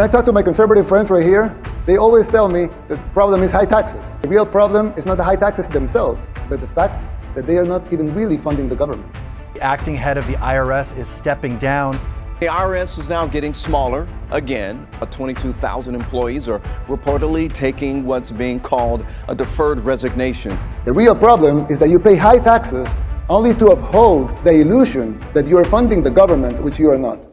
When I talk to my conservative friends right here, they always tell me that the problem is high taxes. The real problem is not the high taxes themselves, but the fact that they are not even really funding the government. The acting head of the IRS is stepping down. The IRS is now getting smaller again. 22,000 employees are reportedly taking what's being called a deferred resignation. The real problem is that you pay high taxes only to uphold the illusion that you are funding the government, which you are not.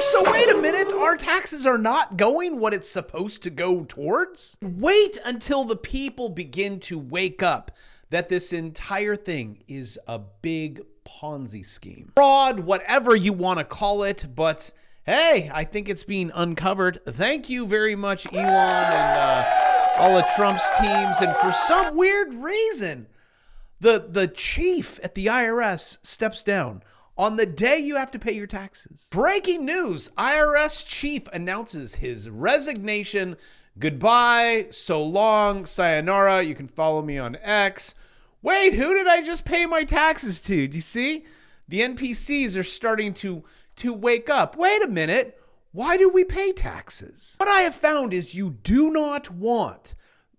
So wait a minute, our taxes are not going what it's supposed to go towards? Wait until the people begin to wake up that this entire thing is a big Ponzi scheme. Fraud, whatever you want to call it, but hey, I think it's being uncovered. Thank you very much, Elon and all of Trump's teams. And for some weird reason, the chief at the IRS steps down on the day you have to pay your taxes. Breaking news, IRS chief announces his resignation. Goodbye, so long, sayonara. You can follow me on X. Wait, who did I just pay my taxes to? Do you see? The NPCs are starting to wake up. Wait a minute. Why do we pay taxes? What I have found is you do not want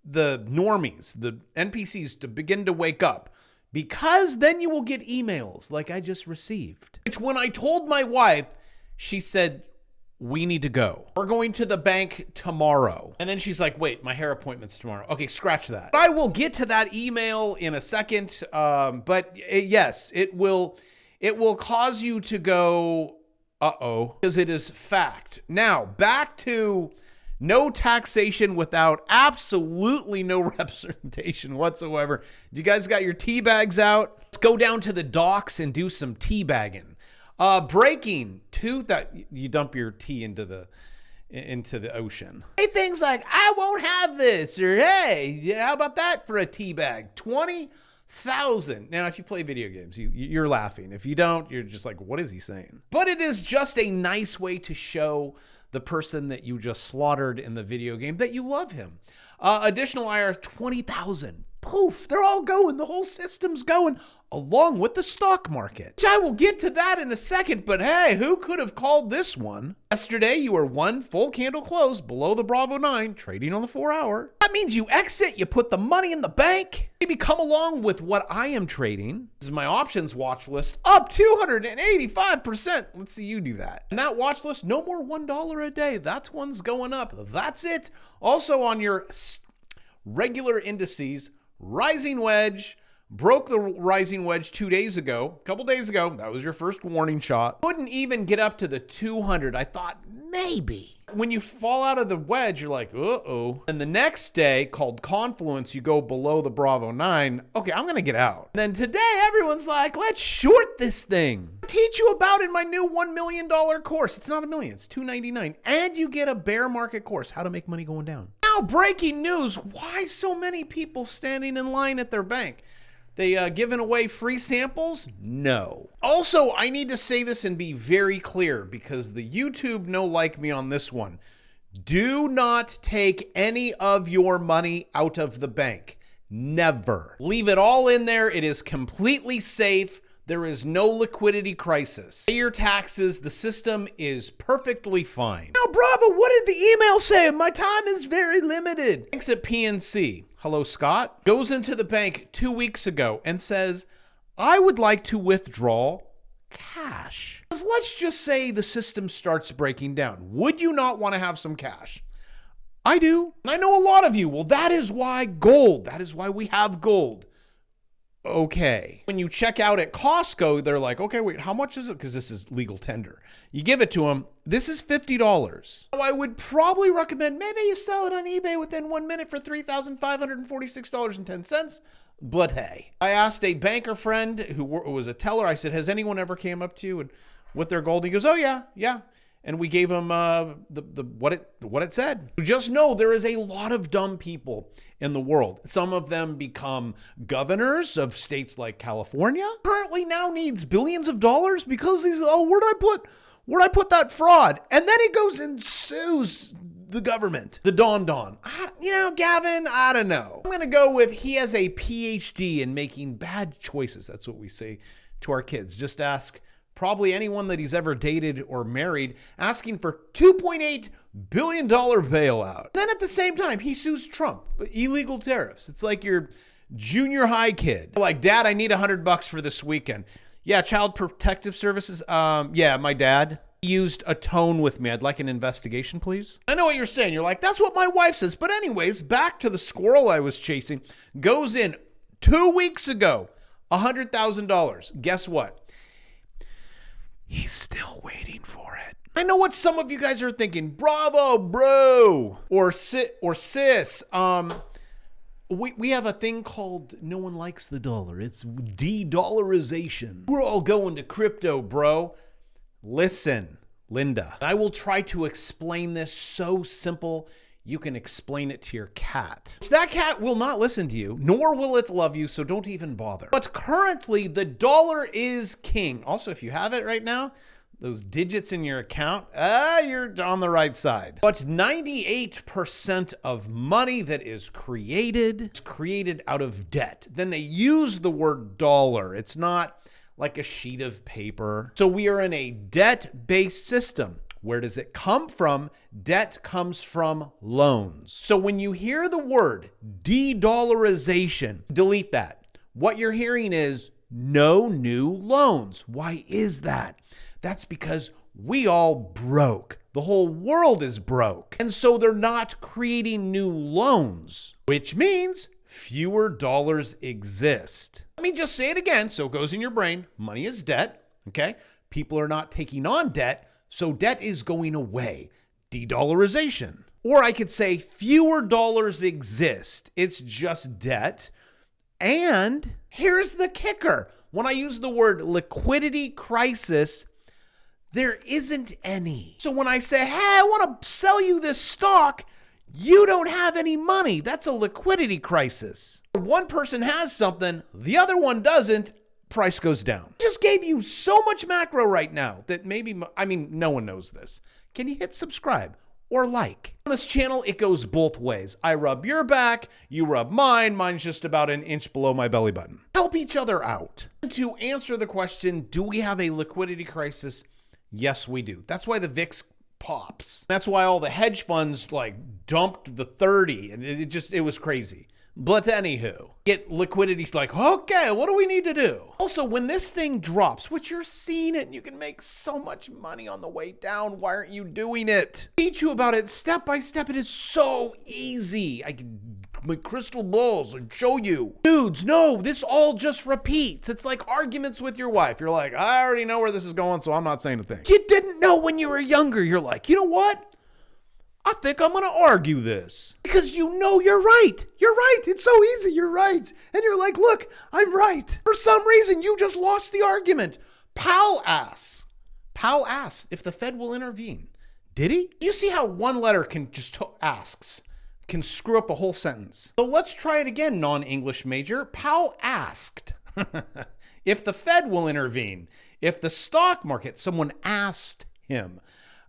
the normies, the NPCs, to begin to wake up, because then you will get emails like I just received. Which when I told my wife, she said, we need to go. We're going to the bank tomorrow. And then she's like, wait, my hair appointment's tomorrow. Okay, scratch that. I will get to that email in a second. But yes, it will cause you to go, uh-oh, because it is fact. Now, back to no taxation without absolutely no representation whatsoever. You guys got your tea bags out? Let's go down to the docks and do some tea bagging. Breaking that you dump your tea into the ocean. Hey, things like, I won't have this, or hey, how about that for a tea bag? 20,000. Now, if you play video games, you're laughing. If you don't, you're just like, what is he saying? But it is just a nice way to show the person that you just slaughtered in the video game that you love him. Additional IRS, 20,000. Poof, they're all going. The whole system's going, along with the stock market. Which I will get to that in a second, but hey, who could have called this one? Yesterday, you were one full candle close below the Bravo 9, trading on the 4-hour. That means you exit, you put the money in the bank. Maybe come along with what I am trading. This is my options watch list, up 285%. Let's see you do that. And that watch list, no more $1 a day. That one's going up. That's it. Also on your regular indices, rising wedge, broke the rising wedge 2 days ago, a couple days ago. That was your first warning shot. Couldn't even get up to the 200. I thought maybe. When you fall out of the wedge, you're like, uh-oh. And the next day, called Confluence, you go below the Bravo 9. Okay, I'm going to get out. And then today, everyone's like, let's short this thing. I teach you about in my new $1 million course. It's not $1 million, it's $299. And you get a bear market course, how to make money going down. Now, breaking news, why so many people standing in line at their bank? They giving away free samples? No. Also, I need to say this and be very clear because the YouTube no like me on this one. Do not take any of your money out of the bank. Never. Leave it all in there. It is completely safe. There is no liquidity crisis. Pay your taxes. The system is perfectly fine. Now, Bravo, what did the email say? My time is very limited. Thanks at PNC. Hello, Scott. Goes into the bank 2 weeks ago and says, I would like to withdraw cash. Let's just say the system starts breaking down. Would you not want to have some cash? I do. And I know a lot of you. Well, that is why gold. That is why we have gold. Okay. When you check out at Costco, they're like, okay, wait, how much is it? Because this is legal tender. You give it to them. This is $50. So I would probably recommend maybe you sell it on eBay within 1 minute for $3,546.10. But hey, I asked a banker friend who was a teller. I said, has anyone ever came up to you and with their gold? He goes, oh yeah. And we gave him what it said. Just know there is a lot of dumb people in the world. Some of them become governors of states like California. Currently now needs billions of dollars because he's, oh, where'd I put that fraud? And then he goes and sues the government. The Don. Gavin, I don't know. I'm going to go with he has a PhD in making bad choices. That's what we say to our kids. Just ask probably anyone that he's ever dated or married, asking for $2.8 billion bailout. Then at the same time, he sues Trump. Illegal tariffs. It's like your junior high kid. Like, Dad, I need $100 for this weekend. Yeah, Child Protective Services. Yeah, my dad used a tone with me. I'd like an investigation, please. I know what you're saying. You're like, that's what my wife says. But anyways, back to the squirrel I was chasing. Goes in 2 weeks ago, $100,000. Guess what? He's still waiting for it. I know what some of you guys are thinking. Bravo, bro. Or sis. We have a thing called no one likes the dollar. It's de-dollarization. We're all going to crypto, bro. Listen, Linda, I will try to explain this so simple you can explain it to your cat. That cat will not listen to you, nor will it love you, so don't even bother. But currently, the dollar is king. Also, if you have it right now, those digits in your account, you're on the right side. But 98% of money that is created out of debt. Then they use the word dollar. It's not like a sheet of paper. So we are in a debt-based system. Where does it come from? Debt comes from loans. So when you hear the word de-dollarization, delete that. What you're hearing is no new loans. Why is that? That's because we all broke. The whole world is broke. And so they're not creating new loans, which means fewer dollars exist. Let me just say it again so it goes in your brain. Money is debt, okay? People are not taking on debt, so debt is going away. De-dollarization. Or I could say fewer dollars exist. It's just debt. And here's the kicker. When I use the word liquidity crisis, there isn't any. So when I say, hey, I want to sell you this stock, you don't have any money. That's a liquidity crisis. One person has something, the other one doesn't, price goes down. Just gave you so much macro right now that maybe, no one knows this. Can you hit subscribe or like? On this channel, it goes both ways. I rub your back, you rub mine. Mine's just about an inch below my belly button. Help each other out. To answer the question, do we have a liquidity crisis? Yes, we do. That's why the VIX pops. That's why all the hedge funds dumped the 30 and it was crazy. But anywho, get liquidity's like, okay, what do we need to do? Also, when this thing drops, which you're seeing it and you can make so much money on the way down, why aren't you doing it? Teach you about it step by step. It is so easy. I can make crystal balls and show you. Dudes, no, this all just repeats. It's like arguments with your wife. You're like, I already know where this is going, so I'm not saying a thing. You didn't know when you were younger. You're like, you know what? I think I'm going to argue this. Because you know you're right. You're right. It's so easy. You're right. And you're like, look, I'm right. For some reason, you just lost the argument. Powell asks if the Fed will intervene. Did he? You see how one letter can can screw up a whole sentence. So let's try it again, non-English major. Powell asked if the Fed will intervene. If the stock market, someone asked him.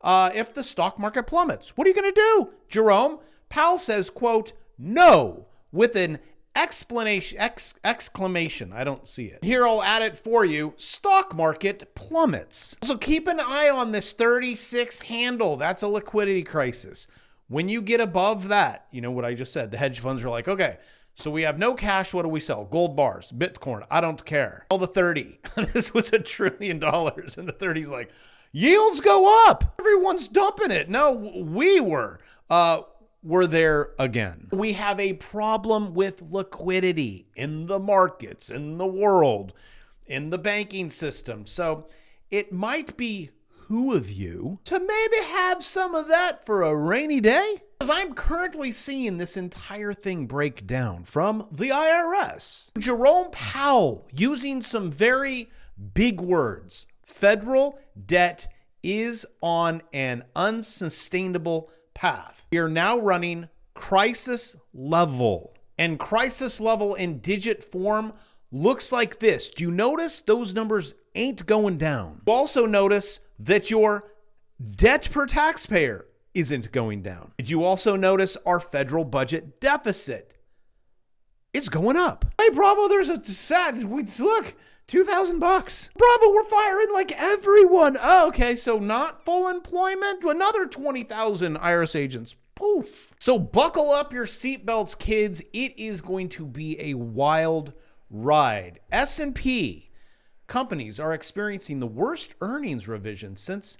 If the stock market plummets, what are you going to do, Jerome? Powell says, quote, no, with an exclamation. I don't see it. Here, I'll add it for you. Stock market plummets. So keep an eye on this 36 handle. That's a liquidity crisis. When you get above that, you know what I just said, the hedge funds are like, okay, so we have no cash. What do we sell? Gold bars, Bitcoin. I don't care. All the 30. This was $1 trillion. And the 30's like, yields go up. Everyone's dumping it. No, we were. We're there again. We have a problem with liquidity in the markets, in the world, in the banking system. So it might be who of you to maybe have some of that for a rainy day? Because I'm currently seeing this entire thing break down from the IRS. Jerome Powell using some very big words. Federal debt is on an unsustainable path. We are now running crisis level. And crisis level in digit form looks like this. Do you notice those numbers ain't going down? You also notice that your debt per taxpayer isn't going down. Did you also notice our federal budget deficit is going up? Hey, Bravo, there's a sad, look, $2,000. Bravo, we're firing like everyone. Oh, okay, so not full employment. Another 20,000 IRS agents. Poof. So buckle up your seatbelts, kids. It is going to be a wild ride. S&P companies are experiencing the worst earnings revision since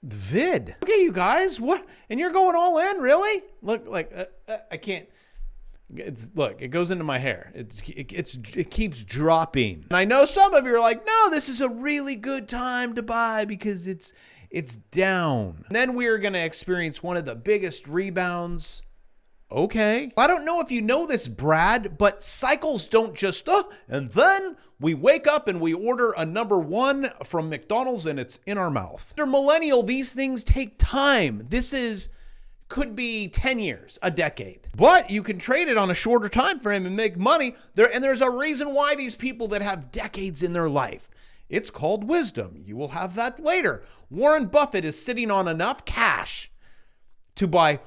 vid. Okay, you guys, what? And you're going all in, really? Look, like I can't. Look, it goes into my hair. It keeps dropping. And I know some of you are like, no, this is a really good time to buy because it's down. And then we're going to experience one of the biggest rebounds. Okay. I don't know if you know this, Brad, but cycles don't just, and then we wake up and we order a number one from McDonald's and it's in our mouth. They're millennial. These things take time. Could be 10 years, a decade. But you can trade it on a shorter time frame and make money. There's a reason why these people that have decades in their life. It's called wisdom. You will have that later. Warren Buffett is sitting on enough cash to buy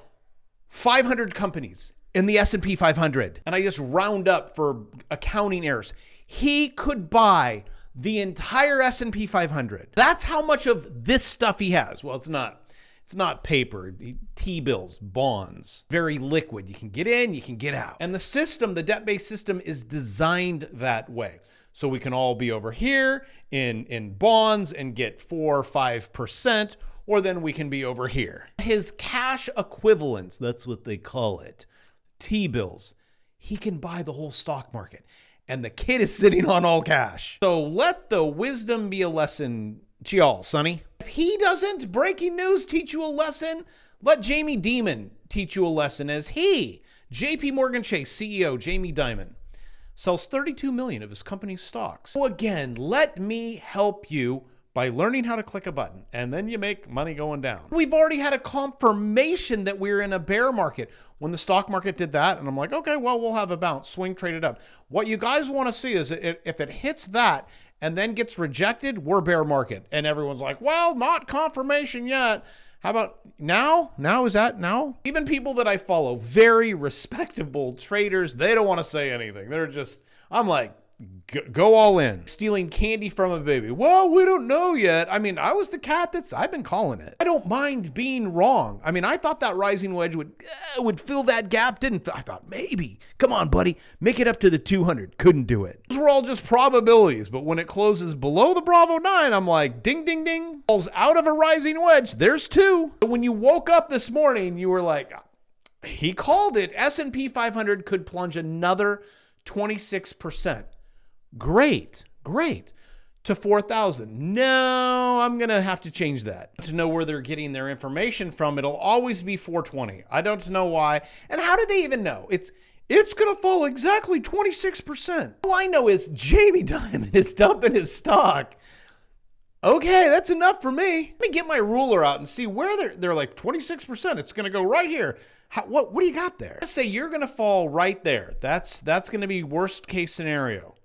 500 companies in the S&P 500. And I just round up for accounting errors. He could buy the entire S&P 500. That's how much of this stuff he has. Well, it's not paper, T-bills, bonds, very liquid. You can get in, you can get out. And the system, the debt-based system is designed that way. So we can all be over here in bonds and get 4 or 5%, or then we can be over here. His cash equivalents, that's what they call it, T-bills, he can buy the whole stock market. And the kid is sitting on all cash. So let the wisdom be a lesson to y'all, Sonny. If he doesn't, breaking news, teach you a lesson, let Jamie Dimon teach you a lesson as he, JP Morgan Chase CEO Jamie Dimon, sells 32 million of his company's stocks. So again, let me help you by learning how to click a button, and then you make money going down. We've already had a confirmation that we're in a bear market. When the stock market did that, and I'm like, okay, well, we'll have a bounce, swing traded up. What you guys want to see is if it hits that and then gets rejected, we're bear market. And everyone's like, well, not confirmation yet. How about now? Now, is that now? Even people that I follow, very respectable traders, they don't want to say anything. They're just, I'm like, go all in. Stealing candy from a baby. Well, we don't know yet. I mean, I was the cat I've been calling it. I don't mind being wrong. I mean, I thought that rising wedge would fill that gap. I thought maybe. Come on, buddy. Make it up to the 200. Couldn't do it. Those were all just probabilities. But when it closes below the Bravo 9, I'm like, ding, ding, ding. Falls out of a rising wedge. There's 2. But when you woke up this morning, you were like, he called it. S&P 500 could plunge another 26%. Great to 4,000. No, I'm going to have to change that. To know where they're getting their information from, it'll always be 420. I don't know why. And how did they even know? It's going to fall exactly 26%. All I know is Jamie Dimon is dumping his stock. Okay, that's enough for me. Let me get my ruler out and see where they're like 26%. It's going to go right here. What do you got there? Let's say you're going to fall right there. That's going to be worst case scenario,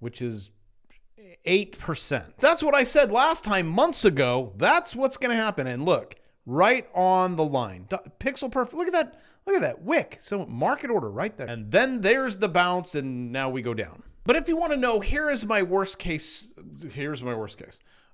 which is 8%. That's what I said last time, months ago. That's what's going to happen. And look, right on the line. Pixel perfect. Look at that wick. So market order right there. And then there's the bounce, and now we go down. But if you want to know, here's my worst case.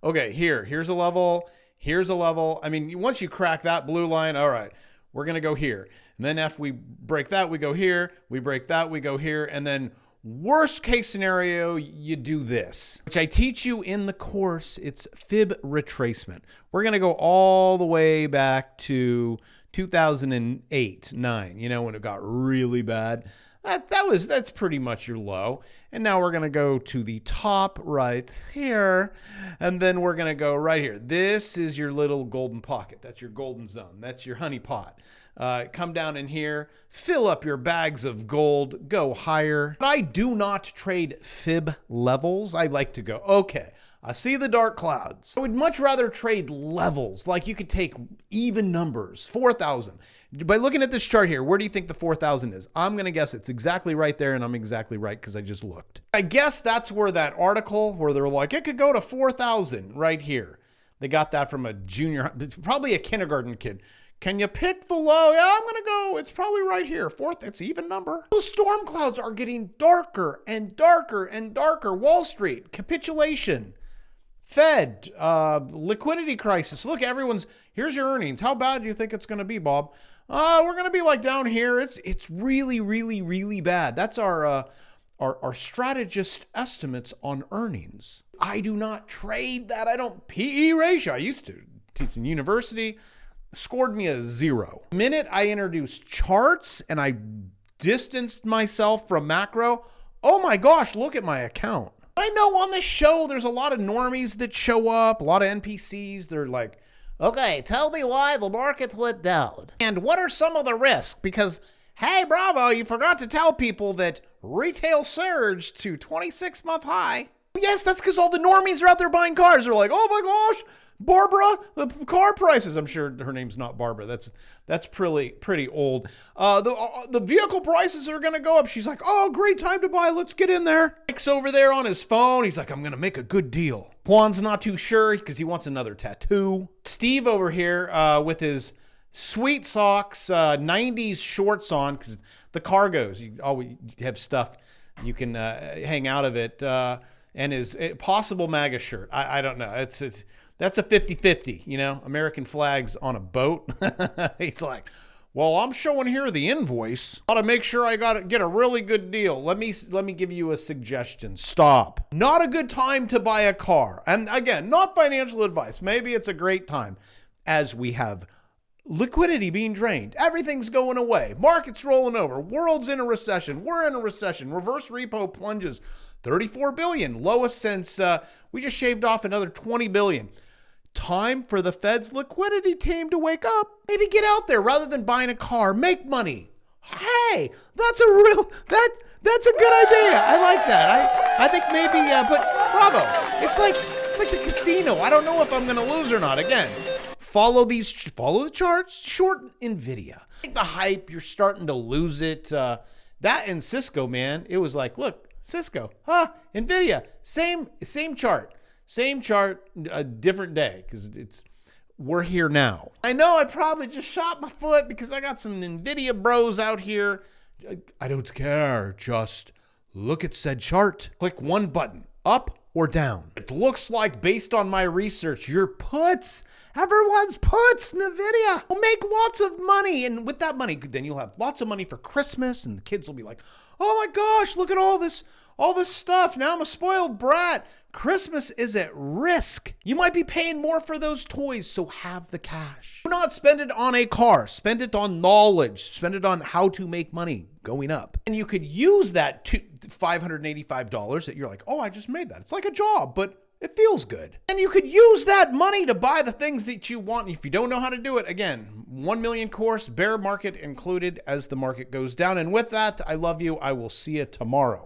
Okay, here's a level. Here's a level. I mean, once you crack that blue line, all right, we're going to go here. And then if we break that, we go here. We break that, we go here. And then worst case scenario, you do this, which I teach you in the course. It's fib retracement. We're going to go all the way back to 2008, 9, when it got really bad. That's pretty much your low. And now we're going to go to the top right here, and then we're going to go right here. This is your little golden pocket. That's your golden zone. That's your honey pot. Come down in here, fill up your bags of gold, go higher. But I do not trade fib levels. I like to go, okay, I see the dark clouds. I would much rather trade levels. Like you could take even numbers, 4,000. By looking at this chart here, where do you think the 4,000 is? I'm going to guess it's exactly right there, and I'm exactly right because I just looked. I guess that's where that article where they're like, it could go to 4,000 right here. They got that from a junior, probably a kindergarten kid. Can you pick the low? Yeah, I'm going to go. It's probably right here. Fourth, it's even number. Those storm clouds are getting darker and darker and darker. Wall Street, capitulation. Fed, liquidity crisis. Look, here's your earnings. How bad do you think it's going to be, Bob? We're going to be like down here. It's really, really, really bad. That's our strategist estimates on earnings. I do not trade that. I don't PE ratio. I used to teach in university. Scored me a 0. The minute I introduced charts and I distanced myself from macro, oh my gosh, look at my account. I know on this show there's a lot of normies that show up, a lot of NPCs. They're like, okay, tell me why the markets went down. And what are some of the risks? Because, hey, Bravo, you forgot to tell people that retail surged to 26-month high. Yes, that's because all the normies are out there buying cars. They're like, oh my gosh, Barbara, the car prices. I'm sure her name's not Barbara. That's pretty old. The vehicle prices are going to go up. She's like, oh, great time to buy. Let's get in there. Mike's over there on his phone. He's like, I'm going to make a good deal. Juan's not too sure because he wants another tattoo. Steve over here with his sweet socks, 90s shorts on because the cargos, you always have stuff you can hang out of it. And his possible MAGA shirt. I don't know. That's a 50-50, you know, American flags on a boat. He's like, well, I'm showing here the invoice. Ought to make sure I get a really good deal. Let me give you a suggestion. Stop. Not a good time to buy a car. And again, not financial advice. Maybe it's a great time as we have liquidity being drained. Everything's going away. Market's rolling over. World's in a recession. We're in a recession. Reverse repo plunges 34 billion, lowest since we just shaved off another 20 billion. Time for the Fed's liquidity team to wake up. Maybe get out there rather than buying a car. Make money. Hey, that's a good idea. I like that. I think maybe, but Bravo. It's like the casino. I don't know if I'm gonna lose or not. Again, follow the charts. Short Nvidia. I think the hype. You're starting to lose it. That and Cisco, man. It was like, look, Cisco, Nvidia, same chart. Same chart, a different day, because we're here now. I know I probably just shot my foot because I got some NVIDIA bros out here. I don't care. Just look at said chart. Click one button, up or down. It looks like, based on my research, your puts, everyone's puts, NVIDIA will make lots of money. And with that money, then you'll have lots of money for Christmas, and the kids will be like, oh my gosh, look at all this stuff. Now I'm a spoiled brat. Christmas is at risk. You might be paying more for those toys, so have the cash. Do not spend it on a car. Spend it on knowledge. Spend it on how to make money going up. And you could use that $585 that you're like, oh, I just made that. It's like a job, but it feels good. And you could use that money to buy the things that you want. If you don't know how to do it, again, 1 million course, bear market included as the market goes down. And with that, I love you. I will see you tomorrow.